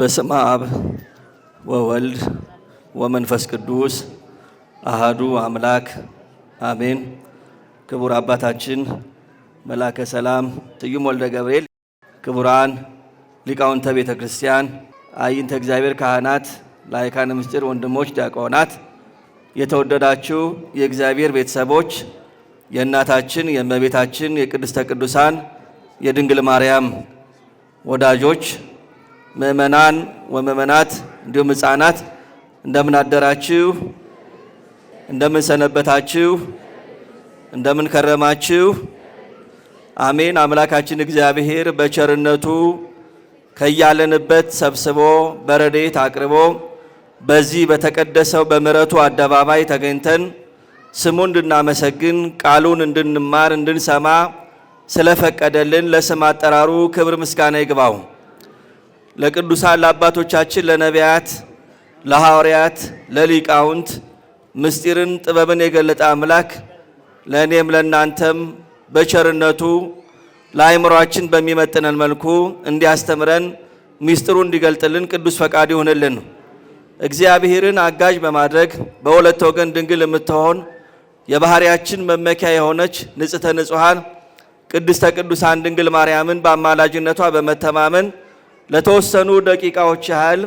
በስመ አብ ወወልድ ወመንፈስ ቅዱስ አሃዱ አምላክ አሜን። ክቡር አባታችን መላከ ሰላም ስዩም ወልደ ገብርኤል፣ ክቡራን ሊቃውንተ ቤተ ክርስቲያን፣ አይንተ እግዚአብሔር ካህናት፣ ላይካነ ምስጢር ወንድሞች ዲያቆናት፣ የተወደዳችሁ የእግዚአብሔር ቤተሰቦች፣ የእናታችን የእመቤታችን የቅድስተ ቅዱሳን የድንግል ማርያም ወዳጆች፣ ምእመናን ወምእመናት እንዲሁም ሕፃናት እንደምን አደራችሁ? እንደምን ሰነበታችሁ? እንደምን ከረማችሁ? አሜን። አምላካችን እግዚአብሔር በቸርነቱ ከያለንበት ሰብስቦ በረድኤት አቅርቦ በዚህ በተቀደሰው በምሕረቱ አደባባይ ተገኝተን ስሙን እንድናመሰግን ቃሉን እንድንማር እንድንሰማ ስለፈቀደልን ለስም አጠራሩ ክብር ምስጋና ይግባው። ለቅዱሳን ለአባቶቻችን ለነቢያት፣ ለሐዋርያት፣ ለሊቃውንት ምስጢርን ጥበብን የገለጠ አምላክ ለእኔም ለእናንተም በቸርነቱ ለአእምሯችን በሚመጥነን መልኩ እንዲያስተምረን ምስጢሩ እንዲገልጥልን ቅዱስ ፈቃድ ይሁንልን። እግዚአብሔርን አጋዥ በማድረግ በሁለት ወገን ድንግል የምትሆን የባህሪያችን መመኪያ የሆነች ንጽሕተ ንጹሐን ቅድስተ ቅዱሳን ድንግል ማርያምን በአማላጅነቷ በመተማመን ለተወሰኑ ደቂቃዎች ያህል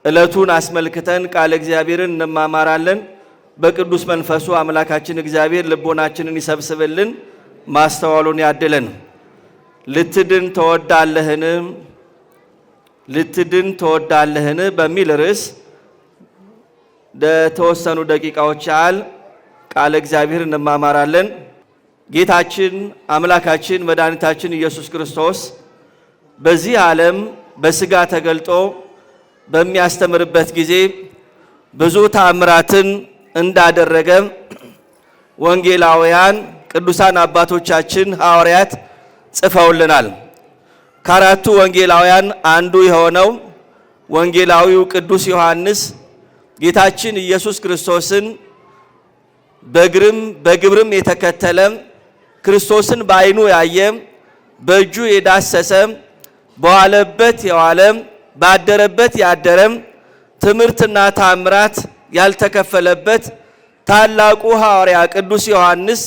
ዕለቱን አስመልክተን ቃለ እግዚአብሔርን እንማማራለን። በቅዱስ መንፈሱ አምላካችን እግዚአብሔር ልቦናችንን ይሰብስብልን፣ ማስተዋሉን ያድለን። ልትድን ትወዳለህን? ልትድን ትወዳለህን? በሚል ርዕስ ለተወሰኑ ደቂቃዎች ያህል ቃለ እግዚአብሔር እንማማራለን። ጌታችን አምላካችን መድኃኒታችን ኢየሱስ ክርስቶስ በዚህ ዓለም በሥጋ ተገልጦ በሚያስተምርበት ጊዜ ብዙ ተአምራትን እንዳደረገ ወንጌላውያን ቅዱሳን አባቶቻችን ሐዋርያት ጽፈውልናል። ከአራቱ ወንጌላውያን አንዱ የሆነው ወንጌላዊው ቅዱስ ዮሐንስ ጌታችን ኢየሱስ ክርስቶስን በግብርም የተከተለ ክርስቶስን በዓይኑ ያየ በእጁ የዳሰሰ በዋለበት የዋለ ባደረበት ያደረ ትምህርትና ታምራት ያልተከፈለበት ታላቁ ሐዋርያ ቅዱስ ዮሐንስ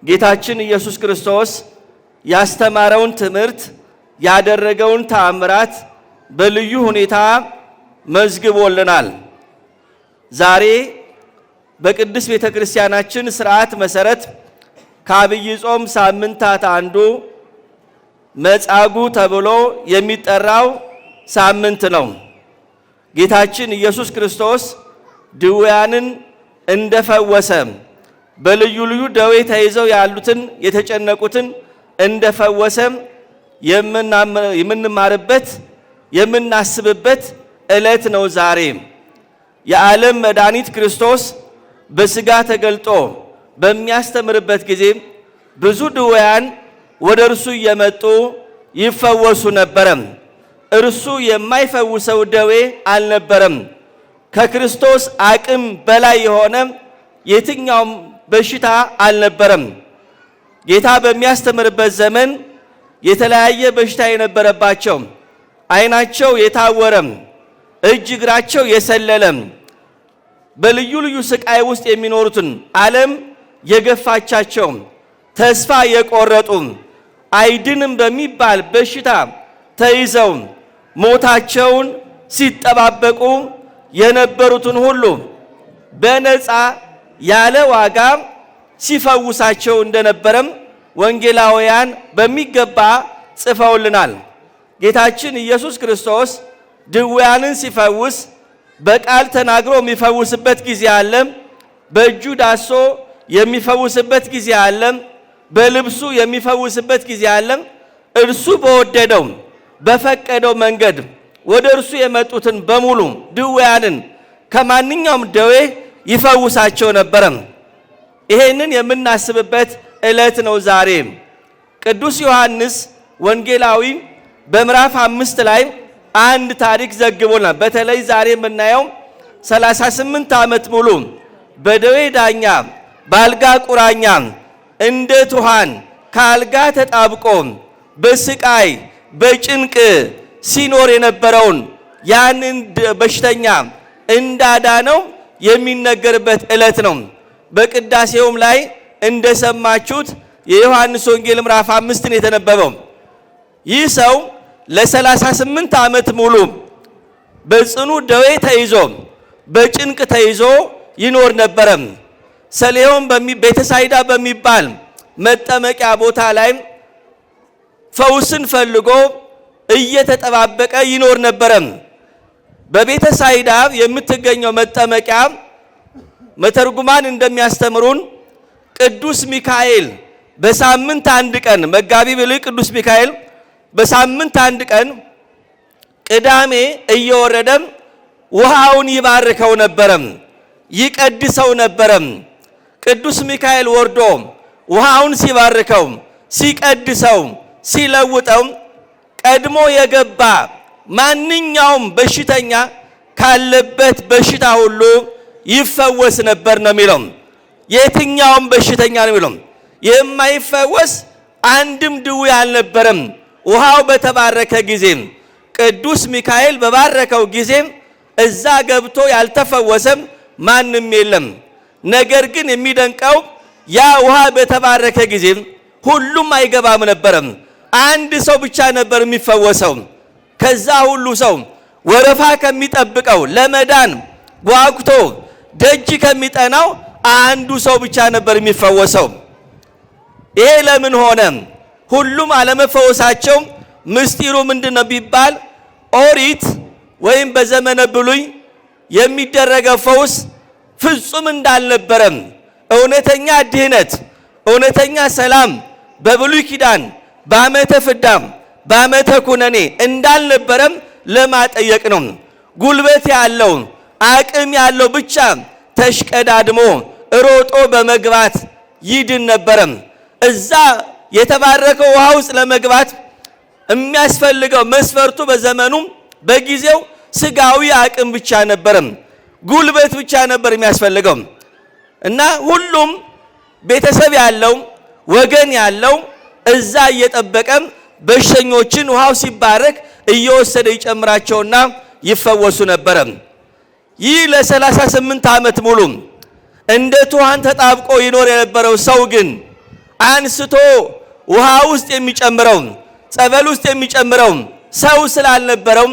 ጌታችን ኢየሱስ ክርስቶስ ያስተማረውን ትምህርት ያደረገውን ታምራት በልዩ ሁኔታ መዝግቦልናል። ዛሬ በቅድስት ቤተ ክርስቲያናችን ሥርዓት መሠረት ከአብይ ጾም ሳምንታት አንዱ መጻጉዕ ተብሎ የሚጠራው ሳምንት ነው። ጌታችን ኢየሱስ ክርስቶስ ድውያንን እንደፈወሰ በልዩ ልዩ ደዌ ተይዘው ያሉትን የተጨነቁትን እንደፈወሰ የምንማርበት የምናስብበት ዕለት ነው ዛሬ። የዓለም መድኃኒት ክርስቶስ በሥጋ ተገልጦ በሚያስተምርበት ጊዜ ብዙ ድውያን ወደ እርሱ እየመጡ ይፈወሱ ነበረ። እርሱ የማይፈውሰው ደዌ አልነበረም። ከክርስቶስ አቅም በላይ የሆነ የትኛውም በሽታ አልነበረም። ጌታ በሚያስተምርበት ዘመን የተለያየ በሽታ የነበረባቸው፣ ዓይናቸው የታወረም፣ እጅ እግራቸው የሰለለም፣ በልዩ ልዩ ስቃይ ውስጥ የሚኖሩትን ዓለም የገፋቻቸው፣ ተስፋ የቆረጡ፣ አይድንም በሚባል በሽታ ተይዘው ሞታቸውን ሲጠባበቁ የነበሩትን ሁሉ በነፃ ያለ ዋጋ ሲፈውሳቸው እንደነበረም ወንጌላውያን በሚገባ ጽፈውልናል። ጌታችን ኢየሱስ ክርስቶስ ድውያንን ሲፈውስ በቃል ተናግሮ የሚፈውስበት ጊዜ አለ። በእጁ ዳሶ የሚፈውስበት ጊዜ አለ። በልብሱ የሚፈውስበት ጊዜ አለ። እርሱ በወደደው በፈቀደው መንገድ ወደ እርሱ የመጡትን በሙሉ ድውያንን ከማንኛውም ደዌ ይፈውሳቸው ነበረ። ይሄንን የምናስብበት ዕለት ነው ዛሬ። ቅዱስ ዮሐንስ ወንጌላዊ በምዕራፍ 5 ላይ አንድ ታሪክ ዘግቦናል። በተለይ ዛሬ የምናየው 38 ዓመት ሙሉ በደዌ ዳኛ በአልጋ ቁራኛ እንደ ትኋን ከአልጋ ተጣብቆ በስቃይ በጭንቅ ሲኖር የነበረውን ያንን በሽተኛ እንዳዳነው የሚነገርበት ዕለት ነው። በቅዳሴውም ላይ እንደሰማችሁት የዮሐንስ ወንጌል ምዕራፍ 5 የተነበበው ይህ ሰው ለ38 ዓመት ሙሉ በጽኑ ደዌ ተይዞ በጭንቅ ተይዞ ይኖር ነበረ። ሰሌሆም ቤተሳይዳ በሚባል መጠመቂያ ቦታ ላይ ፈውስን ፈልጎ እየተጠባበቀ ይኖር ነበረ። በቤተሳይዳ የምትገኘው መጠመቂያ መተርጉማን እንደሚያስተምሩን ቅዱስ ሚካኤል በሳምንት አንድ ቀን መጋቢ ብሉይ ቅዱስ ሚካኤል በሳምንት አንድ ቀን ቅዳሜ እየወረደ ውሃውን ይባርከው ነበረ፣ ይቀድሰው ነበረ። ቅዱስ ሚካኤል ወርዶ ውሃውን ሲባርከው፣ ሲቀድሰው፣ ሲለውጠው ቀድሞ የገባ ማንኛውም በሽተኛ ካለበት በሽታ ሁሉ ይፈወስ ነበር ነው የሚለው። የትኛውም በሽተኛ ነው የሚለው። የማይፈወስ አንድም ድውይ አልነበረም። ውሃው በተባረከ ጊዜ ቅዱስ ሚካኤል በባረከው ጊዜ እዛ ገብቶ ያልተፈወሰም ማንም የለም። ነገር ግን የሚደንቀው ያ ውሃ በተባረከ ጊዜ ሁሉም አይገባም ነበረም። አንድ ሰው ብቻ ነበር የሚፈወሰው። ከዛ ሁሉ ሰው ወረፋ ከሚጠብቀው ለመዳን ጓጉቶ ደጅ ከሚጠናው አንዱ ሰው ብቻ ነበር የሚፈወሰው። ይሄ ለምን ሆነ? ሁሉም አለመፈወሳቸው ምስጢሩ ምንድነው ቢባል ኦሪት ወይም በዘመነ ብሉይ የሚደረገው ፈውስ ፍጹም እንዳልነበረም፣ እውነተኛ ድህነት፣ እውነተኛ ሰላም በብሉይ ኪዳን በዓመተ ፍዳ በዓመተ ኩነኔ እንዳልነበረም ለማጠየቅ ነው። ጉልበት ያለው አቅም ያለው ብቻ ተሽቀዳድሞ ሮጦ በመግባት ይድን ነበረም። እዛ የተባረከው ውሃ ውስጥ ለመግባት የሚያስፈልገው መስፈርቱ በዘመኑ በጊዜው ስጋዊ አቅም ብቻ ነበረም፣ ጉልበት ብቻ ነበር የሚያስፈልገው እና ሁሉም ቤተሰብ ያለው ወገን ያለው እዛ እየጠበቀ በሽተኞችን ውሃው ሲባረክ እየወሰደ ይጨምራቸውና ይፈወሱ ነበረ። ይህ ለ38 ዓመት ሙሉ እንደ ትኋን ተጣብቆ ይኖር የነበረው ሰው ግን አንስቶ ውሃ ውስጥ የሚጨምረው ጸበል ውስጥ የሚጨምረው ሰው ስላልነበረው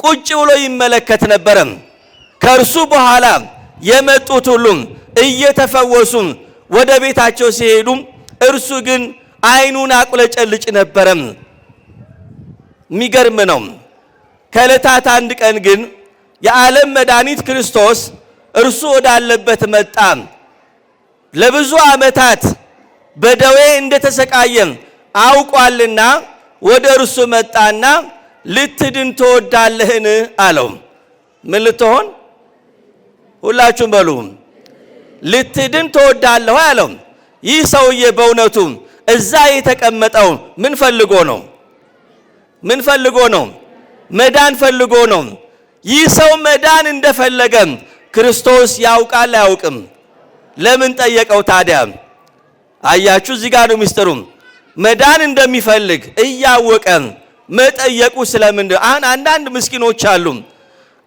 ቁጭ ብሎ ይመለከት ነበረ። ከእርሱ በኋላ የመጡት ሁሉም እየተፈወሱ ወደ ቤታቸው ሲሄዱ እርሱ ግን አይኑን አቁለጨልጭ ነበረ። የሚገርም ነው። ከዕለታት አንድ ቀን ግን የዓለም መድኃኒት ክርስቶስ እርሱ ወዳለበት መጣ። ለብዙ ዓመታት በደዌ እንደተሰቃየ አውቋልና ወደ እርሱ መጣና ልትድን ትወዳለህን አለው። ምን ልትሆን? ሁላችሁም በሉ ልትድን ትወዳለህ አለው። ይህ ሰውዬ በእውነቱ እዛ የተቀመጠው ምን ፈልጎ ነው? ምን ፈልጎ ነው? መዳን ፈልጎ ነው። ይህ ሰው መዳን እንደፈለገ ክርስቶስ ያውቃል አያውቅም? ለምን ጠየቀው ታዲያ? አያችሁ፣ እዚህ ጋር ነው ሚስጥሩ። መዳን እንደሚፈልግ እያወቀ መጠየቁ ስለምንድን? አንዳንድ ምስኪኖች አሉ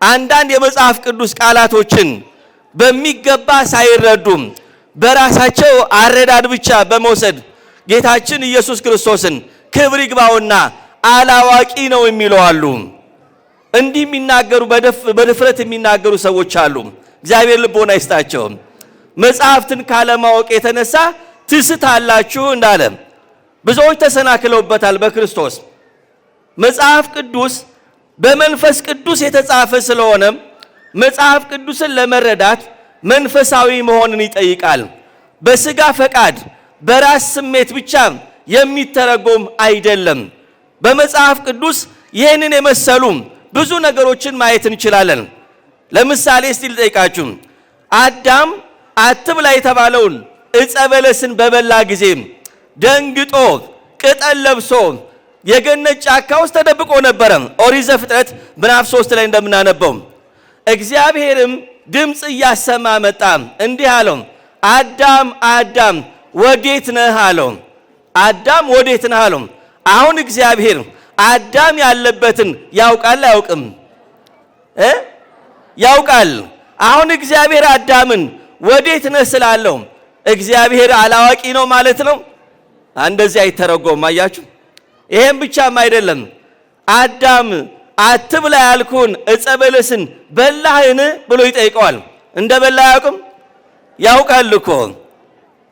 አንዳንድ የመጽሐፍ ቅዱስ ቃላቶችን በሚገባ ሳይረዱ በራሳቸው አረዳድ ብቻ በመውሰድ ጌታችን ኢየሱስ ክርስቶስን ክብር ይግባውና አላዋቂ ነው የሚለው አሉ። እንዲህ የሚናገሩ በድፍረት የሚናገሩ ሰዎች አሉ። እግዚአብሔር ልቦና ይስጣቸው። መጽሐፍትን ካለማወቅ የተነሳ ትስታላችሁ እንዳለ ብዙዎች ተሰናክለውበታል። በክርስቶስ መጽሐፍ ቅዱስ በመንፈስ ቅዱስ የተጻፈ ስለሆነ መጽሐፍ ቅዱስን ለመረዳት መንፈሳዊ መሆንን ይጠይቃል። በስጋ ፈቃድ በራስ ስሜት ብቻ የሚተረጎም አይደለም። በመጽሐፍ ቅዱስ ይህንን የመሰሉ ብዙ ነገሮችን ማየት እንችላለን። ለምሳሌ እስቲ ልጠይቃችሁ። አዳም አትብላ የተባለውን ዕፀ በለስን በበላ ጊዜ ደንግጦ ቅጠል ለብሶ የገነት ጫካ ውስጥ ተደብቆ ነበረ። ኦሪት ዘፍጥረት ምዕራፍ 3 ላይ እንደምናነበው እግዚአብሔርም ድምፅ እያሰማ መጣ፣ እንዲህ አለው፣ አዳም አዳም ወዴት ነህ አለው። አዳም ወዴት ነህ አለው። አሁን እግዚአብሔር አዳም ያለበትን ያውቃል አያውቅም? ያውቃል። አሁን እግዚአብሔር አዳምን ወዴት ነህ ስላለው እግዚአብሔር አላዋቂ ነው ማለት ነው? እንደዚህ አይተረጎም። አያችሁ? ይሄን ብቻም አይደለም። አዳም አትብላ ያልኩን ዕፀ በለስን በላህን ብሎ ይጠይቀዋል። እንደ በላ ያውቅም? ያውቃል እኮ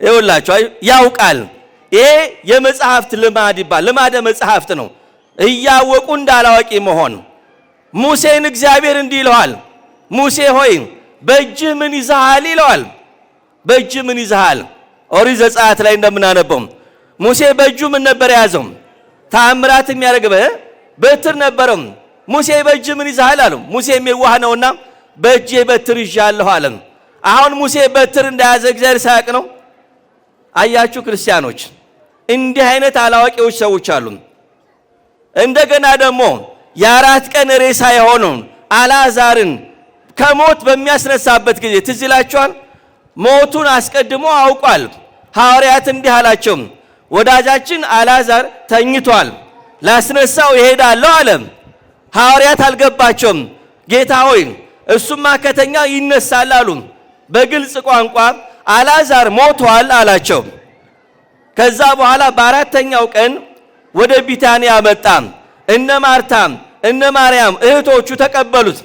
ይኸውላችሁ፣ ያውቃል። ይሄ የመጽሐፍት ልማድ ይባል፣ ልማደ መጽሐፍት ነው። እያወቁ እንዳላዋቂ መሆን። ሙሴን እግዚአብሔር እንዲህ ይለዋል፣ ሙሴ ሆይ በእጅህ ምን ይዘሃል ይለዋል። በእጅህ ምን ይዘሃል? ኦሪት ዘጸአት ላይ እንደምናነበው ሙሴ በእጁ ምን ነበር የያዘው? ተአምራት የሚያደርግበት በትር ነበረው። ሙሴ በእጅ ምን ይዘሃል አለው። ሙሴ የዋህ ነውና በእጄ በትር ይዣለሁ አለ። አሁን ሙሴ በትር እንደያዘ እግዚአብሔር ሳያውቅ ነው? አያችሁ ክርስቲያኖች፣ እንዲህ አይነት አላዋቂዎች ሰዎች አሉ። እንደገና ደግሞ የ4 ቀን ሬሳ የሆነውን አልዓዛርን ከሞት በሚያስነሳበት ጊዜ ትዝ ይላችኋል። ሞቱን አስቀድሞ አውቋል። ሐዋርያት እንዲህ አላቸው፣ ወዳጃችን አልዓዛር ተኝቷል፣ ላስነሳው ይሄዳለሁ አለ። ሐዋርያት አልገባቸውም። ጌታ ሆይ እሱማ ከተኛ ይነሳል አሉ። በግልጽ ቋንቋ አልዓዛር ሞቷል አላቸው። ከዛ በኋላ በአራተኛው ቀን ወደ ቢታንያ መጣ። እነ ማርታ እነ ማርያም እህቶቹ ተቀበሉት።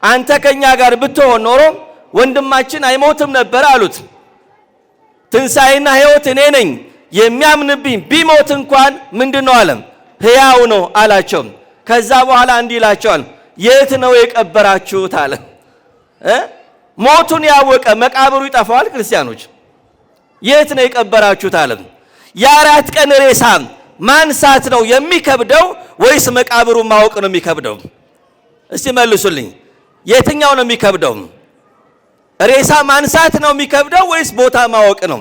አንተ ከኛ ጋር ብትሆን ኖሮ ወንድማችን አይሞትም ነበር አሉት። ትንሣኤና ሕይወት እኔ ነኝ፣ የሚያምንብኝ ቢሞት እንኳን ምንድነው አለ? ሕያው ነው አላቸው። ከዛ በኋላ እንዲህ ይላቸዋል፣ የት ነው የቀበራችሁት አለ። ሞቱን ያወቀ መቃብሩ ይጠፋዋል? ክርስቲያኖች የት ነው የቀበራችሁት አለ። የ4 ቀን ሬሳ ማንሳት ነው የሚከብደው ወይስ መቃብሩ ማወቅ ነው የሚከብደው? እስቲ መልሱልኝ። የትኛው ነው የሚከብደው? ሬሳ ማንሳት ነው የሚከብደው ወይስ ቦታ ማወቅ ነው?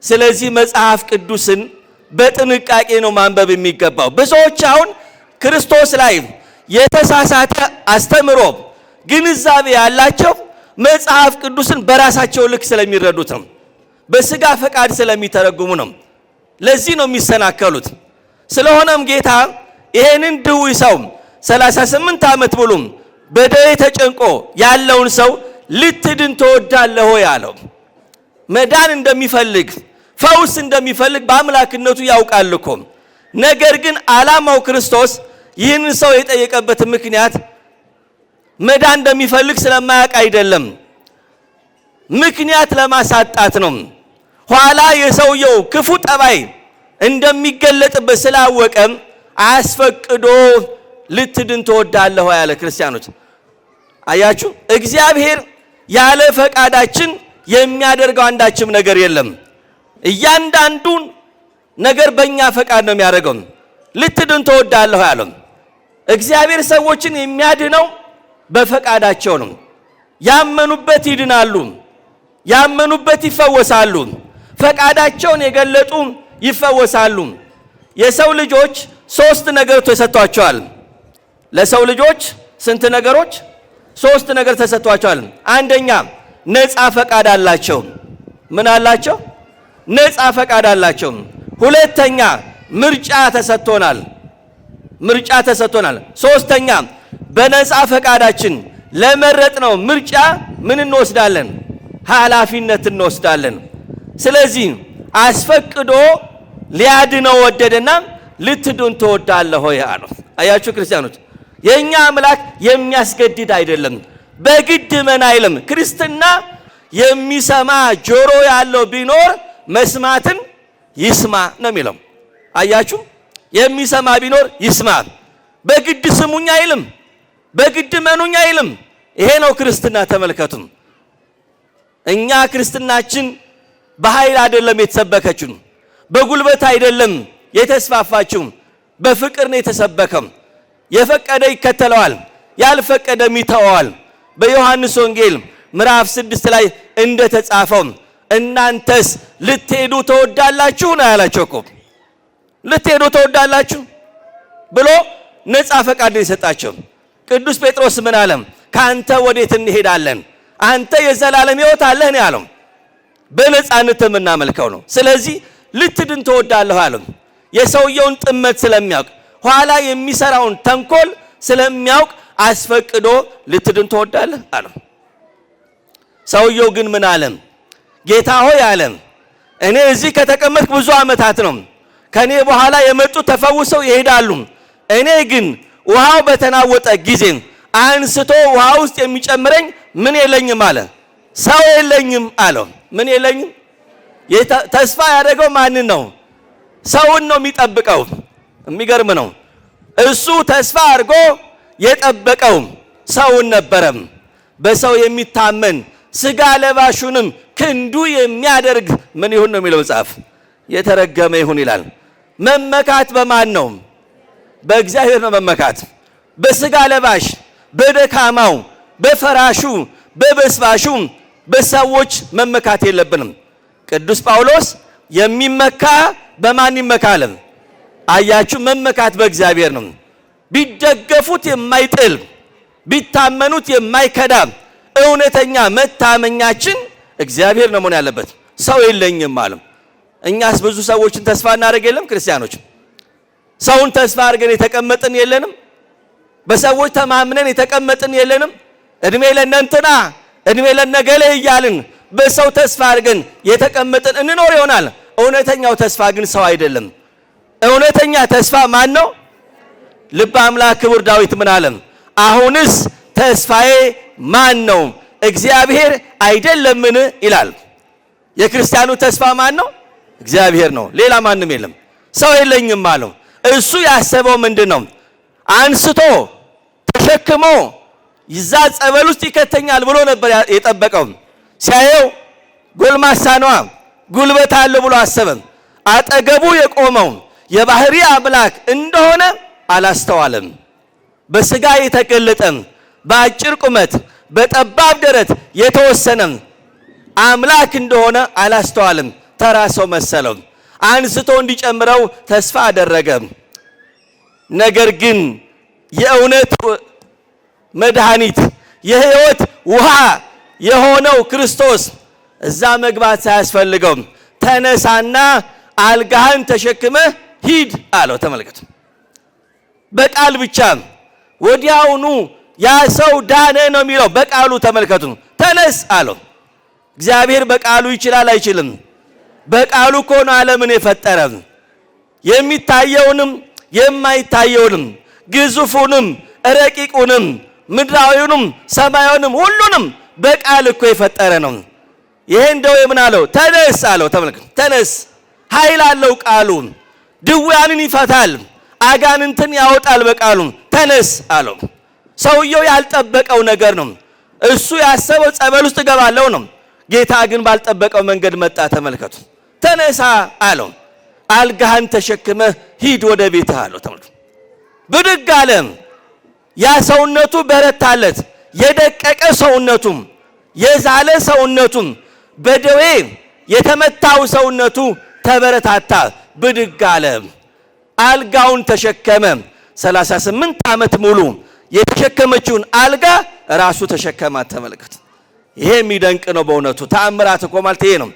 ስለዚህ መጽሐፍ ቅዱስን በጥንቃቄ ነው ማንበብ የሚገባው። ብዙዎች አሁን ክርስቶስ ላይ የተሳሳተ አስተምሮ ግንዛቤ ያላቸው መጽሐፍ ቅዱስን በራሳቸው ልክ ስለሚረዱት ነው፣ በስጋ ፈቃድ ስለሚተረጉሙ ነው። ለዚህ ነው የሚሰናከሉት። ስለሆነም ጌታ ይሄንን ድውይ ሰው 38 ዓመት ሙሉ በደዌ ተጨንቆ ያለውን ሰው ልትድን ትወዳለህ ሆይ አለው። መዳን እንደሚፈልግ ፈውስ እንደሚፈልግ በአምላክነቱ ያውቃል እኮ። ነገር ግን ዓላማው ክርስቶስ ይህንን ሰው የጠየቀበት ምክንያት መዳን እንደሚፈልግ ስለማያውቅ አይደለም፣ ምክንያት ለማሳጣት ነው። ኋላ የሰውየው ክፉ ጠባይ እንደሚገለጥበት ስላወቀ አስፈቅዶ ልትድን ትወዳለህ ያለ። ክርስቲያኖች አያችሁ፣ እግዚአብሔር ያለ ፈቃዳችን የሚያደርገው አንዳችም ነገር የለም። እያንዳንዱን ነገር በእኛ ፈቃድ ነው የሚያደርገው። ልትድን ትወዳለህ ያለው እግዚአብሔር ሰዎችን የሚያድነው በፈቃዳቸው ነው። ያመኑበት ይድናሉ፣ ያመኑበት ይፈወሳሉ፣ ፈቃዳቸውን የገለጡ ይፈወሳሉ። የሰው ልጆች 3 ነገሮች ተሰጥቷቸዋል። ለሰው ልጆች ስንት ነገሮች? 3 ነገር ተሰጥቷቸዋል። አንደኛ ነፃ ፈቃድ አላቸው። ምን አላቸው? ነፃ ፈቃድ አላቸው። ሁለተኛ ምርጫ ተሰጥቶናል፣ ምርጫ ተሰጥቶናል። ሶስተኛ በነፃ ፈቃዳችን ለመረጥነው ምርጫ ምን እንወስዳለን? ኃላፊነት እንወስዳለን። ስለዚህ አስፈቅዶ ሊያድነው ወደደና ልትድን ትወዳለህ ሆይ አለው። አያችሁ ክርስቲያኖች፣ የኛ አምላክ የሚያስገድድ አይደለም፣ በግድ መን አይልም። ክርስትና የሚሰማ ጆሮ ያለው ቢኖር መስማትን ይስማ ነው የሚለው። አያችሁ፣ የሚሰማ ቢኖር ይስማ። በግድ ስሙኝ አይልም፣ በግድ መኑኝ አይልም። ይሄ ነው ክርስትና። ተመልከቱ፣ እኛ ክርስትናችን በኃይል አይደለም የተሰበከችው፣ በጉልበት አይደለም የተስፋፋችው፣ በፍቅር ነው የተሰበከው። የፈቀደ ይከተለዋል፣ ያልፈቀደም ይተወዋል። በዮሐንስ ወንጌል ምዕራፍ 6 ላይ እንደተጻፈው እናንተስ ልትሄዱ ተወዳላችሁ ነው ያላቸው እኮ። ልትሄዱ ተወዳላችሁ ብሎ ነፃ ፈቃድ የሰጣቸው። ቅዱስ ጴጥሮስ ምን አለም? ካንተ ወዴት እንሄዳለን? አንተ የዘላለም ሕይወት አለህ ነው ያለው። በነፃነት የምናመልከው ነው። ስለዚህ ልትድን ተወዳለህ አለው። የሰውየውን ጥመት ስለሚያውቅ ኋላ የሚሰራውን ተንኮል ስለሚያውቅ አስፈቅዶ ልትድን ትወዳለህ አለው። ሰውየው ግን ምን አለ? ጌታ ሆይ አለ፣ እኔ እዚህ ከተቀመጥኩ ብዙ ዓመታት ነው። ከኔ በኋላ የመጡ ተፈውሰው ይሄዳሉ። እኔ ግን ውሃው በተናወጠ ጊዜ አንስቶ ውሃ ውስጥ የሚጨምረኝ ምን የለኝም አለ። ሰው የለኝም አለው። ምን የለኝም? ተስፋ ያደረገው ማንን ነው? ሰውን ነው የሚጠብቀው። የሚገርም ነው። እሱ ተስፋ አድርጎ የጠበቀው ሰውን ነበረም። በሰው የሚታመን ስጋ ለባሹንም ክንዱ የሚያደርግ ምን ይሁን ነው የሚለው መጽሐፍ? የተረገመ ይሁን ይላል። መመካት በማን ነው? በእግዚአብሔር ነው መመካት። በስጋ ለባሽ፣ በደካማው፣ በፈራሹ፣ በበስባሹ በሰዎች መመካት የለብንም። ቅዱስ ጳውሎስ የሚመካ በማን ይመካል? አያችሁ፣ መመካት በእግዚአብሔር ነው። ቢደገፉት የማይጥል ቢታመኑት የማይከዳ እውነተኛ መታመኛችን እግዚአብሔር ነው መሆን ያለበት። ሰው የለኝም አለ። እኛስ ብዙ ሰዎችን ተስፋ እናደርግ የለም? ክርስቲያኖች ሰውን ተስፋ አድርገን የተቀመጥን የለንም? በሰዎች ተማምነን የተቀመጥን የለንም? እድሜ ለእነንትና እድሜ ለነገሌ እያልን በሰው ተስፋ አድርገን የተቀመጥን እንኖር ይሆናል። እውነተኛው ተስፋ ግን ሰው አይደለም። እውነተኛ ተስፋ ማን ነው? ልበ አምላክ ክቡር ዳዊት ምን አለ? አሁንስ ተስፋዬ ማን ነው? እግዚአብሔር አይደለምን ይላል። የክርስቲያኑ ተስፋ ማን ነው? እግዚአብሔር ነው። ሌላ ማንም የለም። ሰው የለኝም አለው። እሱ ያሰበው ምንድን ነው? አንስቶ ተሸክሞ ይዛ ጸበል ውስጥ ይከተኛል ብሎ ነበር የጠበቀው። ሲያየው ጎልማሳ ነዋ፣ ጉልበት አለው ብሎ አሰበ። አጠገቡ የቆመው የባህሪ አምላክ እንደሆነ አላስተዋለም። በስጋ የተገለጠ በአጭር ቁመት በጠባብ ደረት የተወሰነ አምላክ እንደሆነ አላስተዋለም። ተራ ሰው መሰለው። አንስቶ እንዲጨምረው ተስፋ አደረገ። ነገር ግን የእውነት መድኃኒት የሕይወት ውሃ የሆነው ክርስቶስ እዛ መግባት ሳያስፈልገው ተነሳና አልጋህን ተሸክመህ ሂድ አለው። ተመልከቱ፣ በቃል ብቻ ወዲያውኑ ያ ሰው ዳነ ነው የሚለው። በቃሉ ተመልከቱ። ተነስ አለው። እግዚአብሔር በቃሉ ይችላል አይችልም? በቃሉ እኮ ነው ዓለምን የፈጠረ። የሚታየውንም የማይታየውንም ግዙፉንም ረቂቁንም ምድራዊውንም ሰማያዊውንም ሁሉንም በቃል እኮ የፈጠረ ነው። ይሄ እንደው ምን አለው? ተነስ አለው። ተመልከቱ፣ ተነስ ኃይል አለው ቃሉ። ድውያንን ይፈታል፣ አጋንንትን ያወጣል በቃሉ። ተነስ አለው። ሰውየው ያልጠበቀው ነገር ነው። እሱ ያሰበው ጸበል ውስጥ ገባለው ነው። ጌታ ግን ባልጠበቀው መንገድ መጣ። ተመልከቱ፣ ተነሳ አለው። አልጋህን ተሸክመህ ሂድ ወደ ቤትህ አለው። ተመልከቱ፣ ብድግ አለ። ያ ሰውነቱ በረታለት። የደቀቀ ሰውነቱም የዛለ ሰውነቱም በደዌ የተመታው ሰውነቱ ተበረታታ፣ ብድግ አለ። አልጋውን ተሸከመ። 38 ዓመት ሙሉ የተሸከመችውን አልጋ ራሱ ተሸከማት። ተመልከቱ፣ ይሄ የሚደንቅ ነው በእውነቱ። ተአምራት እኮ ማለት ይሄ ነው።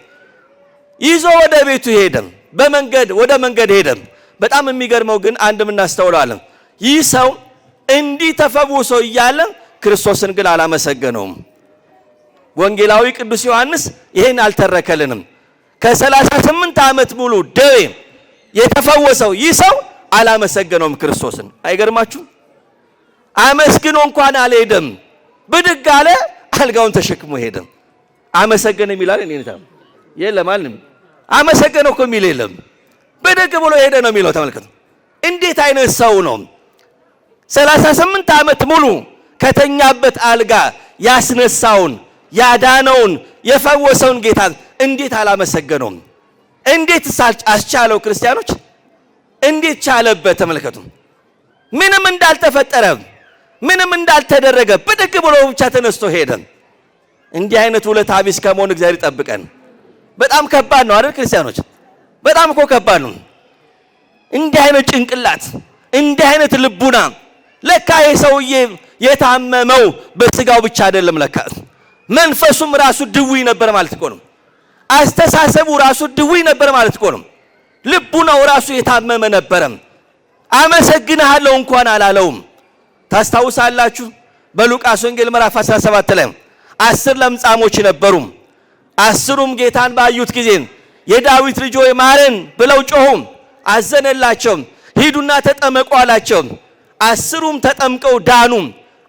ይዞ ወደ ቤቱ ሄደ። ወደ መንገድ ሄደ። በጣም የሚገርመው ግን አንድ እናስተውላለን። ይህ ሰው እንዲህ ተፈውሶ እያለ ክርስቶስን ግን አላመሰገነውም። ወንጌላዊ ቅዱስ ዮሐንስ ይሄን አልተረከልንም። ከ38 ዓመት ሙሉ ደዌ የተፈወሰው ይህ ሰው አላመሰገነውም ክርስቶስን። አይገርማችሁ? አመስግኖ እንኳን አልሄደም። ብድግ አለ፣ አልጋውን ተሸክሞ ሄደ። አመሰገነ የሚላል እንዴት ነው? የለም አልንም። አመሰገነው እኮ የሚል የለም። ብድግ ብሎ ሄደ ነው የሚለው። ተመልከቱ፣ እንዴት አይነት ሰው ነው! 38 ዓመት ሙሉ ከተኛበት አልጋ ያስነሳውን ያዳነውን የፈወሰውን ጌታ እንዴት አላመሰገነውም? እንዴት አስቻለው? ክርስቲያኖች እንዴት ቻለበት? ተመልከቱ፣ ምንም እንዳልተፈጠረ ምንም እንዳልተደረገ ብድግ ብሎ ብቻ ተነስቶ ሄደ። እንዲህ አይነት ውለታ ቢስ ከመሆን እግዚአብሔር ይጠብቀን። በጣም ከባድ ነው አይደል ክርስቲያኖች? በጣም እኮ ከባድ ነው። እንዲህ አይነት ጭንቅላት፣ እንዲህ አይነት ልቡና። ለካ የሰውዬ የታመመው በስጋው ብቻ አይደለም። ለካ መንፈሱም ራሱ ድውይ ነበር ማለት እኮ ነው። አስተሳሰቡ ራሱ ድውይ ነበር ማለት እኮ ነው። ልቡናው ራሱ የታመመ ነበረ። አመሰግንሃለሁ እንኳን አላለውም። ታስታውሳላችሁ? በሉቃስ ወንጌል ምዕራፍ 17 ላይ 10 ለምጻሞች ነበሩ። 10ሩም ጌታን ባዩት ጊዜ የዳዊት ልጅ ሆይ ማረን ብለው ጮኹ። አዘነላቸው። ሂዱና ተጠመቁ አላቸው። 10ሩም ተጠምቀው ዳኑ።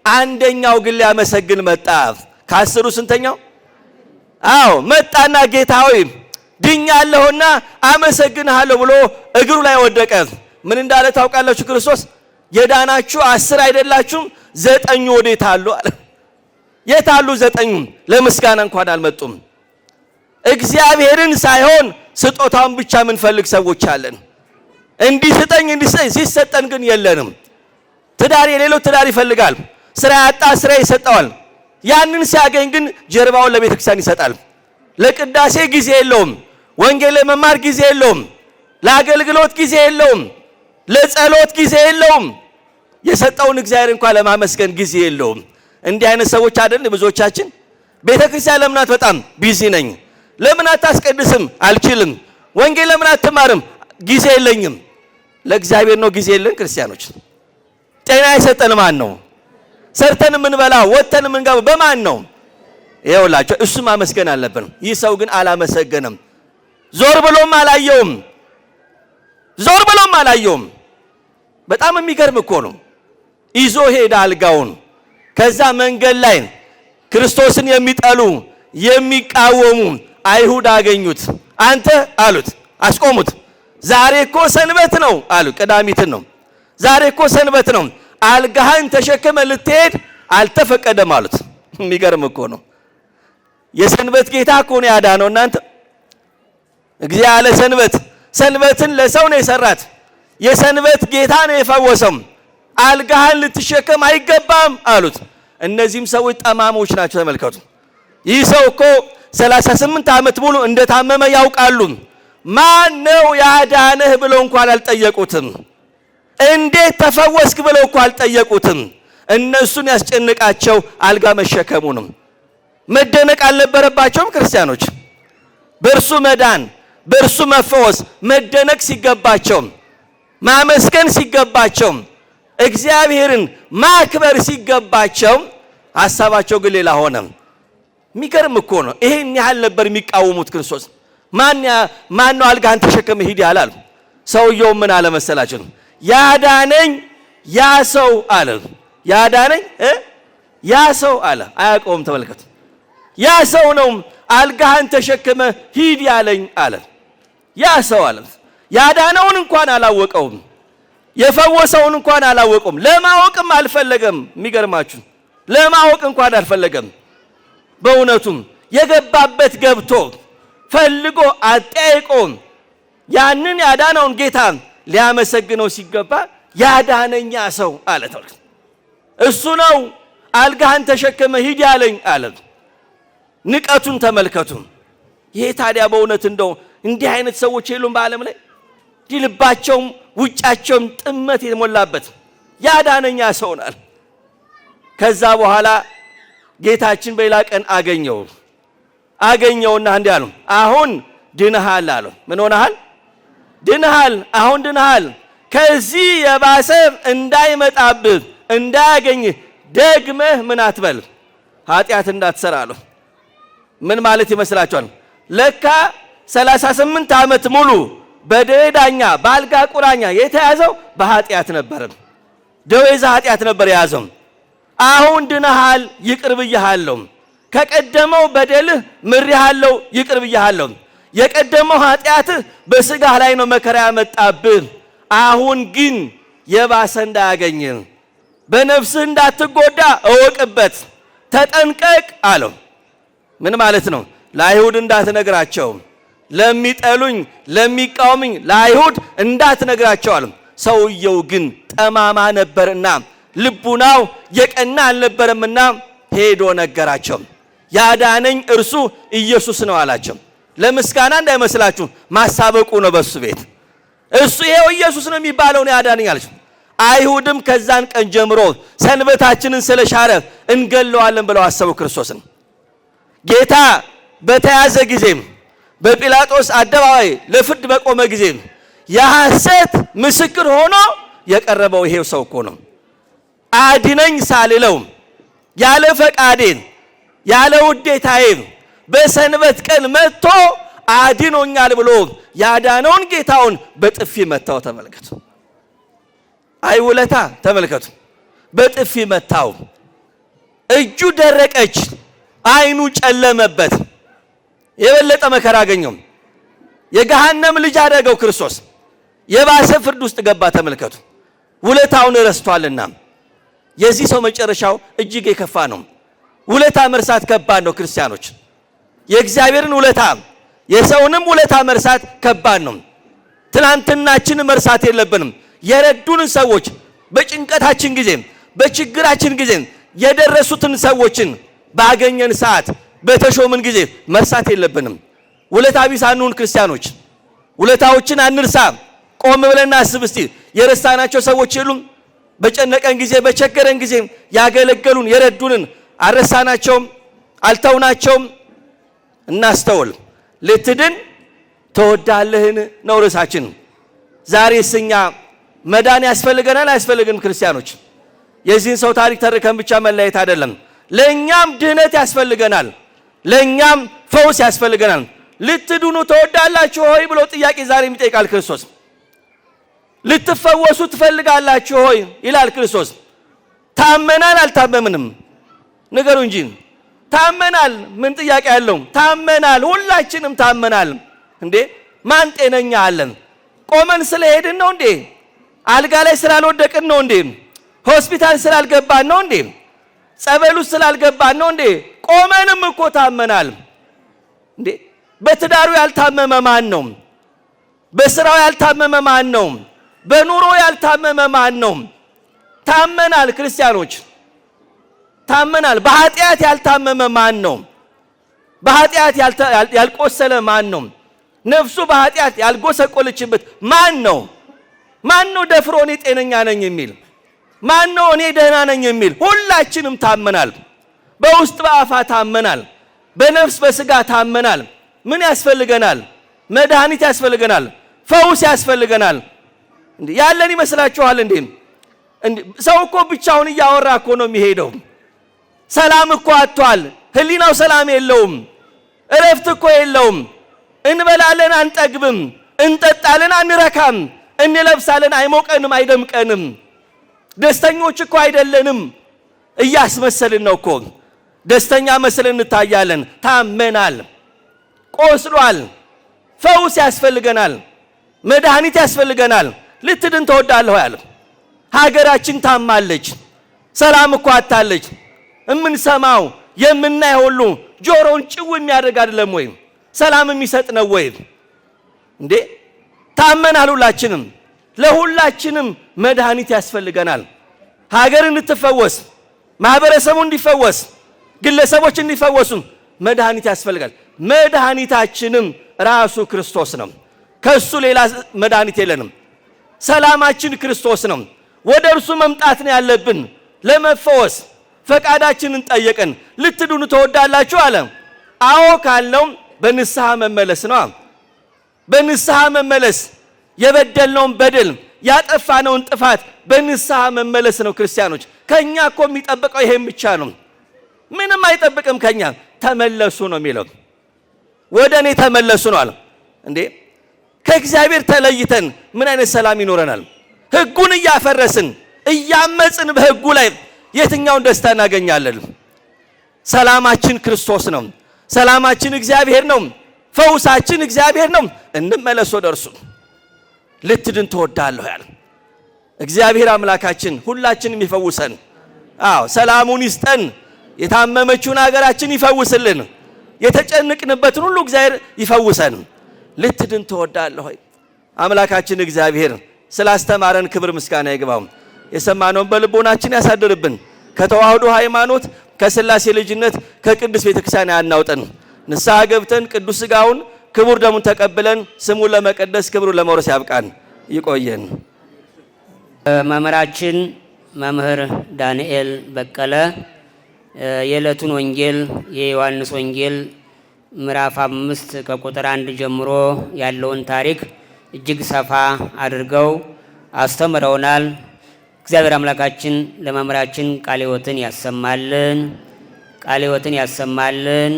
አንደኛው ግን ሊያመሰግን መጣ። ከ10ሩ ስንተኛው? አዎ መጣና ጌታ ሆይ ድኛለሁና አመሰግንሃለሁ ብሎ እግሩ ላይ ወደቀ። ምን እንዳለ ታውቃላችሁ? ክርስቶስ የዳናችሁ 10 አይደላችሁም? 9 ወዴት አሉ አለ። የት አሉ 9? ለምስጋና እንኳን አልመጡም። እግዚአብሔርን ሳይሆን ስጦታውን ብቻ የምንፈልግ ሰዎች አለን። እንዲሰጠኝ ሲሰጠን ግን የለንም። ትዳር የሌለው ትዳር ይፈልጋል። ስራ ያጣ ስራ ይሰጠዋል። ያንን ሲያገኝ ግን ጀርባውን ለቤተ ክርስቲያን ይሰጣል። ለቅዳሴ ጊዜ የለውም። ወንጌል ለመማር ጊዜ የለውም። ለአገልግሎት ጊዜ የለውም። ለጸሎት ጊዜ የለውም። የሰጠውን እግዚአብሔር እንኳን ለማመስገን ጊዜ የለውም። እንዲህ አይነት ሰዎች አይደል ብዙዎቻችን? ቤተ ክርስቲያን ለምን በጣም ቢዚ ነኝ፣ ለምን አታስቀድስም? አልችልም። ወንጌል ለምን አትማርም? ጊዜ የለኝም። ለእግዚአብሔር ነው ጊዜ የለን ክርስቲያኖች። ጤና የሰጠን ማን ነው? ሰርተን የምንበላ ወጥተን የምንገባ በማን ነው? ይኸውላችሁ እሱ ማመስገን አለብን። ይህ ሰው ግን አላመሰገንም። ዞር ብሎም አላየውም። በጣም የሚገርም እኮ ነው። ይዞ ሄደ አልጋውን። ከዛ መንገድ ላይ ክርስቶስን የሚጠሉ የሚቃወሙ አይሁድ አገኙት። አንተ አሉት፣ አስቆሙት። ዛሬ እኮ ሰንበት ነው አሉ። ቀዳሚትን ነው። ዛሬ እኮ ሰንበት ነው፣ አልጋህን ተሸክመ ልትሄድ አልተፈቀደም አሉት። የሚገርም እኮ ነው። የሰንበት ጌታ እኮ ነው ያዳነው። እናንተ እግዚአብሔር ለሰንበት ሰንበትን ለሰው ነው የሰራት። የሰንበት ጌታ ነው የፈወሰው። አልጋህን ልትሸከም አይገባም አሉት። እነዚህም ሰዎች ጠማሞች ናቸው። ተመልከቱ። ይህ ሰው እኮ 38 ዓመት ሙሉ እንደታመመ ያውቃሉ። ማን ነው ያዳነህ ብለው እንኳን አልጠየቁትም። እንዴት ተፈወስክ ብለው እንኳን አልጠየቁትም። እነሱን ያስጨንቃቸው አልጋ መሸከሙ ነው። መደነቅ አልነበረባቸውም ክርስቲያኖች? በእርሱ መዳን በእርሱ መፈወስ መደነቅ ሲገባቸው፣ ማመስገን ሲገባቸው፣ እግዚአብሔርን ማክበር ሲገባቸው ሐሳባቸው ግን ሌላ ሆነ። የሚገርም እኮ ነው። ይሄን ያህል ነበር የሚቃወሙት ክርስቶስ። ማን ነው አልጋህን ተሸክመህ ሂድ ያላል? ሰውየው ምን አለ መሰላችሁ? ያዳነኝ ያ ሰው አለ። ያዳነኝ ያ ሰው አለ። አያውቀውም። ተመልከቱ። ያ ሰው ነው አልጋህን ተሸክመህ ሂድ ያለኝ አለ። ያ ሰው አለ። ያዳነውን እንኳን አላወቀውም። የፈወሰውን እንኳን አላወቀውም። ለማወቅም አልፈለገም። የሚገርማችሁ ለማወቅ እንኳን አልፈለገም። በእውነቱም የገባበት ገብቶ ፈልጎ አጠያይቆ ያንን ያዳነውን ጌታ ሊያመሰግነው ሲገባ ያዳነኛ ሰው አለ። እሱ ነው አልጋህን ተሸክመ ሂድ ያለኝ አለ። ንቀቱን ተመልከቱ። ይሄ ታዲያ በእውነት እንደው እንዲህ አይነት ሰዎች የሉም በዓለም ላይ? ልባቸውም ውጫቸውም ጥመት የሞላበት ያዳነኛ ሰው ናል። ከዛ በኋላ ጌታችን በሌላ ቀን አገኘውና እንዲህ አለው፣ አሁን ድነሃል አለው። ምን ሆነሃል? ድነሃል። አሁን ድነሃል። ከዚህ የባሰ እንዳይመጣብህ እንዳያገኝህ ደግመህ ምን አትበል፣ ኃጢአት እንዳትሰራ አለው። ምን ማለት ይመስላችኋል? ለካ 38 ዓመት ሙሉ በደዌ ዳኛ በአልጋ ቁራኛ የተያዘው በኃጢአት ነበር። ደዌ ኃጢአት ነበር የያዘው። አሁን ድነሃል፣ ይቅር ብዬሃለሁ። ከቀደመው በደልህ ምሬሃለሁ፣ ይቅር ብዬሃለሁ። የቀደመው ኃጢአትህ በስጋህ ላይ ነው መከራ ያመጣብህ። አሁን ግን የባሰ እንዳያገኝህ በነፍስህ እንዳትጎዳ እወቅበት፣ ተጠንቀቅ አለው። ምን ማለት ነው? ለአይሁድ እንዳትነግራቸው፣ ለሚጠሉኝ ለሚቃወሙኝ ለአይሁድ እንዳትነግራቸው አለ። ሰውየው ግን ጠማማ ነበርና ልቡናው የቀና አልነበረምና ሄዶ ነገራቸው። ያዳነኝ እርሱ ኢየሱስ ነው አላቸው። ለምስጋና እንዳይመስላችሁ ማሳበቁ ነው በሱ ቤት። እሱ ይሄው ኢየሱስ ነው የሚባለው ነው ያዳነኝ አላቸው። አይሁድም ከዛን ቀን ጀምሮ ሰንበታችንን ስለሻረ እንገለዋለን ብለው አሰቡ ክርስቶስን። ጌታ በተያዘ ጊዜ በጲላጦስ አደባባይ ለፍርድ በቆመ ጊዜ የሐሰት ምስክር ሆኖ የቀረበው ይሄው ሰው እኮ ነው። አድነኝ ሳልለው ያለ ፈቃዴን ያለ ውዴታዬ በሰንበት ቀን መጥቶ አድኖኛል ብሎ ያዳነውን ጌታውን በጥፊ መታው። ተመልከቱ፣ አይ ውለታ! ተመልከቱ፣ በጥፊ መታው። እጁ ደረቀች፣ አይኑ ጨለመበት፣ የበለጠ መከራ አገኘው። የገሃነም ልጅ አደረገው ክርስቶስ። የባሰ ፍርድ ውስጥ ገባ። ተመልከቱ፣ ውለታውን ረስቷልና። የዚህ ሰው መጨረሻው እጅግ የከፋ ነው። ውለታ መርሳት ከባድ ነው ክርስቲያኖች። የእግዚአብሔርን ውለታ የሰውንም ውለታ መርሳት ከባድ ነው። ትናንትናችን መርሳት የለብንም። የረዱንን ሰዎች በጭንቀታችን ጊዜ በችግራችን ጊዜ የደረሱትን ሰዎችን ባገኘን ሰዓት በተሾምን ጊዜ መርሳት የለብንም። ውለታ ቢስ አንሁን ክርስቲያኖች። ውለታዎችን አንርሳ። ቆም ብለን አስብ እስቲ። የረሳናቸው ሰዎች የሉም? በጨነቀን ጊዜ በቸገረን ጊዜ ያገለገሉን የረዱንን አረሳናቸውም? አልተውናቸውም? እናስተውል። ልትድን ትወዳለህን ነው ርዕሳችን። ዛሬስ እኛ መዳን ያስፈልገናል አያስፈልግንም? ክርስቲያኖች የዚህን ሰው ታሪክ ተርከን ብቻ መለየት አይደለም። ለእኛም ድህነት ያስፈልገናል፣ ለእኛም ፈውስ ያስፈልገናል። ልትድኑ ትወዳላችሁ ሆይ ብሎ ጥያቄ ዛሬ ይጠይቃል ክርስቶስ። ልትፈወሱ ትፈልጋላችሁ ሆይ ይላል ክርስቶስ። ታመናል አልታመምንም? ንገሩ እንጂ። ታመናል። ምን ጥያቄ ያለው? ታመናል። ሁላችንም ታመናል። እንዴ ማን ጤነኛ አለን? ቆመን ስለሄድን ነው እንዴ? አልጋ ላይ ስላልወደቅን ነው እንዴ? ሆስፒታል ስላልገባን ነው እንዴ? ጸበሉ ስላልገባን ነው እንዴ? ቆመንም እኮ ታመናል። እንዴ በትዳሩ ያልታመመ ማን ነው? በስራው ያልታመመ ማን ነው? በኑሮ ያልታመመ ማን ነው? ታመናል ክርስቲያኖች፣ ታመናል። በኃጢአት ያልታመመ ማን ነው? በኃጢአት ያልቆሰለ ማን ነው? ነፍሱ በኃጢአት ያልጎሰቆለችበት ማን ነው? ማን ነው ደፍሮ እኔ ጤነኛ ነኝ የሚል? ማን ነው እኔ ደህና ነኝ የሚል? ሁላችንም ታመናል። በውስጥ በአፋ ታመናል። በነፍስ በስጋ ታመናል። ምን ያስፈልገናል? መድኃኒት ያስፈልገናል። ፈውስ ያስፈልገናል። እንዴ ያለን ይመስላችኋል እንዴ? ሰው እኮ ብቻውን እያወራ እኮ ነው የሚሄደው። ሰላም እኮ አጥቷል። ህሊናው ሰላም የለውም። እረፍት እኮ የለውም። እንበላለን አንጠግብም፣ እንጠጣለን አንረካም፣ እንለብሳለን አይሞቀንም አይደምቀንም። ደስተኞች እኮ አይደለንም። እያስመሰልን ነው እኮ። ደስተኛ መስለን እንታያለን። ታመናል፣ ቆስሏል። ፈውስ ያስፈልገናል፣ መድኃኒት ያስፈልገናል። ልትድን ትወዳለህ ያለ ሀገራችን ታማለች። ሰላም እኮ አታለች። የምንሰማው የምናየው ሁሉ ጆሮን ጭው የሚያደርግ አይደለም ወይ? ሰላም የሚሰጥ ነው ወይ? እንዴ ታመናል ሁላችንም። ለሁላችንም መድኃኒት ያስፈልገናል። ሀገር እንድትፈወስ፣ ማህበረሰቡ እንዲፈወስ፣ ግለሰቦች እንዲፈወሱ መድኃኒት ያስፈልጋል። መድኃኒታችንም ራሱ ክርስቶስ ነው። ከሱ ሌላ መድኃኒት የለንም። ሰላማችን ክርስቶስ ነው። ወደ እርሱ መምጣት ነው ያለብን ለመፈወስ። ፈቃዳችንን ጠየቀን። ልትድኑ ትወዳላችሁ አለ። አዎ ካለው በንስሐ መመለስ ነው። በንስሐ መመለስ፣ የበደልነውን በደል ያጠፋነውን ጥፋት በንስሐ መመለስ ነው። ክርስቲያኖች ከኛ እኮ የሚጠብቀው ይሄን ብቻ ነው። ምንም አይጠብቅም ከኛ። ተመለሱ ነው የሚለው። ወደ እኔ ተመለሱ ነው አለ። እንዴ ከእግዚአብሔር ተለይተን ምን አይነት ሰላም ይኖረናል? ሕጉን እያፈረስን እያመጽን በሕጉ ላይ የትኛውን ደስታ እናገኛለን? ሰላማችን ክርስቶስ ነው። ሰላማችን እግዚአብሔር ነው። ፈውሳችን እግዚአብሔር ነው። እንመለስ ወደ እርሱ። ልትድን ትወዳለህ ያለ እግዚአብሔር አምላካችን ሁላችንም ይፈውሰን። አዎ ሰላሙን ይስጠን። የታመመችውን ሀገራችን ይፈውስልን። የተጨነቅንበትን ሁሉ እግዚአብሔር ይፈውሰን። ልትድን ትወዳለህ ሆይ አምላካችን እግዚአብሔር ስላስተማረን ክብር ምስጋና ይግባው። የሰማነውን በልቦናችን ያሳድርብን። ከተዋህዶ ሃይማኖት ከሥላሴ ልጅነት ከቅዱስ ቤተክርስቲያን ያናውጠን። ንስሐ ገብተን ቅዱስ ሥጋውን ክቡር ደሙን ተቀብለን ስሙን ለመቀደስ ክብሩን ለመውረስ ያብቃን። ይቆየን። መምህራችን መምህር ዳንኤል በቀለ የዕለቱን ወንጌል የዮሐንስ ወንጌል ምዕራፍ 5 ከቁጥር 1 ጀምሮ ያለውን ታሪክ እጅግ ሰፋ አድርገው አስተምረውናል። እግዚአብሔር አምላካችን ለመምህራችን ቃለ ሕይወትን ያሰማልን፣ ቃለ ሕይወትን ያሰማልን።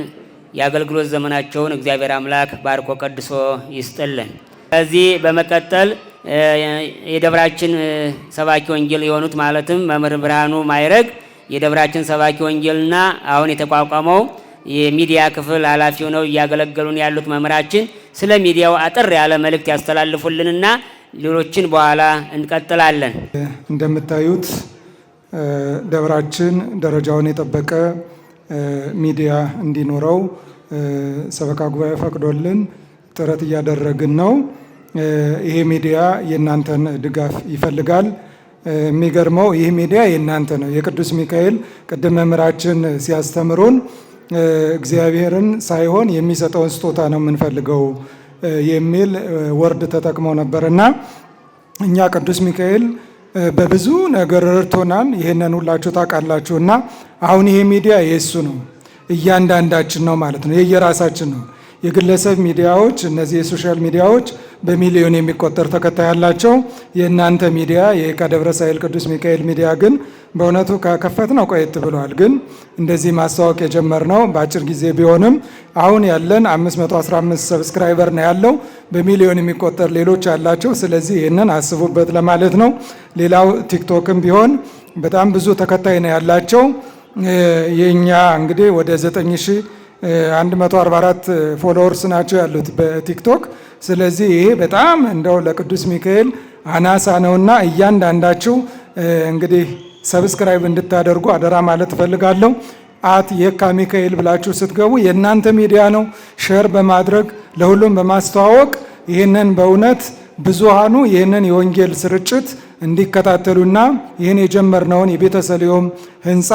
የአገልግሎት ዘመናቸውን እግዚአብሔር አምላክ ባርኮ ቀድሶ ይስጥልን። ከዚህ በመቀጠል የደብራችን ሰባኪ ወንጌል የሆኑት ማለትም መምህር ብርሃኑ ማይረግ የደብራችን ሰባኪ ወንጌልና አሁን የተቋቋመው የሚዲያ ክፍል ኃላፊ ሆነው እያገለገሉን ያሉት መምህራችን ስለ ሚዲያው አጠር ያለ መልእክት ያስተላልፉልንና ሌሎችን በኋላ እንቀጥላለን። እንደምታዩት ደብራችን ደረጃውን የጠበቀ ሚዲያ እንዲኖረው ሰበካ ጉባኤ ፈቅዶልን ጥረት እያደረግን ነው። ይሄ ሚዲያ የእናንተን ድጋፍ ይፈልጋል። የሚገርመው ይህ ሚዲያ የእናንተ ነው። የቅዱስ ሚካኤል ቅድም መምህራችን ሲያስተምሩን እግዚአብሔርን ሳይሆን የሚሰጠውን ስጦታ ነው የምንፈልገው የሚል ወርድ ተጠቅመው ነበርና እኛ ቅዱስ ሚካኤል በብዙ ነገር ረድቶናል። ይህንን ሁላችሁ ታውቃላችሁና አሁን ይሄ ሚዲያ የእሱ ነው፣ እያንዳንዳችን ነው ማለት ነው፣ የየራሳችን ነው። የግለሰብ ሚዲያዎች እነዚህ የሶሻል ሚዲያዎች በሚሊዮን የሚቆጠር ተከታይ ያላቸው፣ የእናንተ ሚዲያ የየካ ደብረ ሳህል ቅዱስ ሚካኤል ሚዲያ ግን በእውነቱ ከከፈት ነው ቆየት ብለዋል። ግን እንደዚህ ማስተዋወቅ የጀመርነው በአጭር ጊዜ ቢሆንም አሁን ያለን 515 ሰብስክራይበር ነው ያለው፣ በሚሊዮን የሚቆጠር ሌሎች አላቸው። ስለዚህ ይህንን አስቡበት ለማለት ነው። ሌላው ቲክቶክም ቢሆን በጣም ብዙ ተከታይ ነው ያላቸው። የኛ እንግዲህ ወደ 9144 ፎሎወርስ ናቸው ያሉት በቲክቶክ። ስለዚህ ይሄ በጣም እንደው ለቅዱስ ሚካኤል አናሳ ነውና እያንዳንዳችሁ እንግዲህ ሰብስክራይብ እንድታደርጉ አደራ ማለት እፈልጋለሁ። የካ ሚካኤል ብላችሁ ስትገቡ የእናንተ ሚዲያ ነው። ሼር በማድረግ ለሁሉም በማስተዋወቅ ይህንን በእውነት ብዙሃኑ ይህንን የወንጌል ስርጭት እንዲከታተሉና ይህን የጀመርነውን የቤተ ሰሊሆም ህንፃ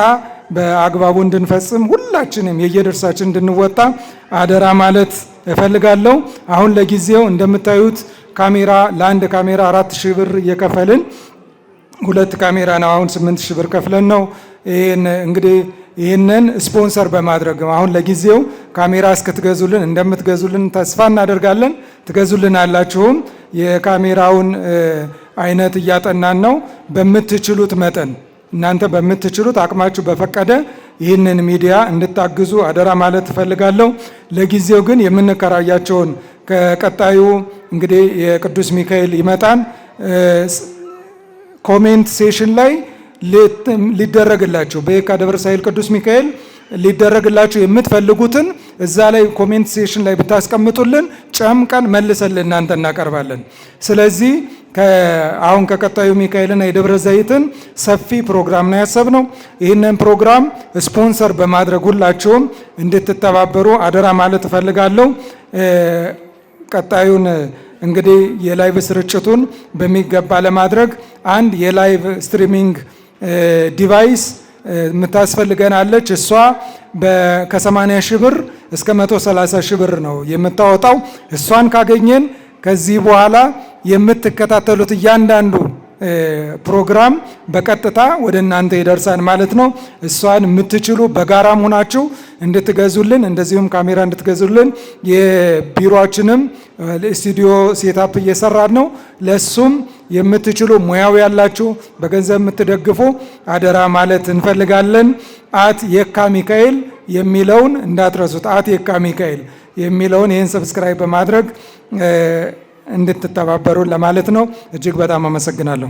በአግባቡ እንድንፈጽም ሁላችንም የየድርሻችን እንድንወጣ አደራ ማለት እፈልጋለሁ። አሁን ለጊዜው እንደምታዩት ካሜራ ለአንድ ካሜራ 4000 ብር እየከፈልን 2 ካሜራ ነው አሁን 8000 ብር ከፍለን ነው እንግዲህ ይህንን ስፖንሰር በማድረግ አሁን ለጊዜው ካሜራ እስክትገዙልን እንደምትገዙልን ተስፋ እናደርጋለን። ትገዙልን አላችሁም። የካሜራውን አይነት እያጠናን ነው። በምትችሉት መጠን እናንተ በምትችሉት አቅማችሁ በፈቀደ ይህንን ሚዲያ እንድታግዙ አደራ ማለት እፈልጋለሁ። ለጊዜው ግን የምንከራያቸውን ከቀጣዩ እንግዲህ የቅዱስ ሚካኤል ይመጣን ኮሜንት ሴሽን ላይ ሊደረግላችሁ በየካ ደብረ ሳህል ቅዱስ ሚካኤል ሊደረግላችሁ የምትፈልጉትን እዛ ላይ ኮሜንት ሴሽን ላይ ብታስቀምጡልን ጨምቀን መልሰን እናንተ እናቀርባለን። ስለዚህ አሁን ከቀጣዩ ሚካኤልና የደብረ ዘይትን ሰፊ ፕሮግራም ነው ያሰብነው። ይህንን ፕሮግራም ስፖንሰር በማድረግ ሁላችሁም እንድትተባበሩ አደራ ማለት እፈልጋለሁ። ቀጣዩን እንግዲህ የላይቭ ስርጭቱን በሚገባ ለማድረግ አንድ የላይቭ ስትሪሚንግ ዲቫይስ የምታስፈልገናለች። እሷ ከ80 ሺህ ብር እስከ 130 ሺህ ብር ነው የምታወጣው። እሷን ካገኘን ከዚህ በኋላ የምትከታተሉት እያንዳንዱ ፕሮግራም በቀጥታ ወደ እናንተ ይደርሳል ማለት ነው። እሷን የምትችሉ በጋራም ሆናችሁ እንድትገዙልን እንደዚሁም ካሜራ እንድትገዙልን የቢሮአችንም ስቱዲዮ ሴታፕ እየሰራን ነው። ለሱም የምትችሉ ሙያው ያላችሁ በገንዘብ የምትደግፉ አደራ ማለት እንፈልጋለን። የካ ሚካኤል የሚለውን እንዳትረሱት። የካ ሚካኤል የሚለውን ይህን ሰብስክራይብ በማድረግ እንድትተባበሩን ለማለት ነው። እጅግ በጣም አመሰግናለሁ።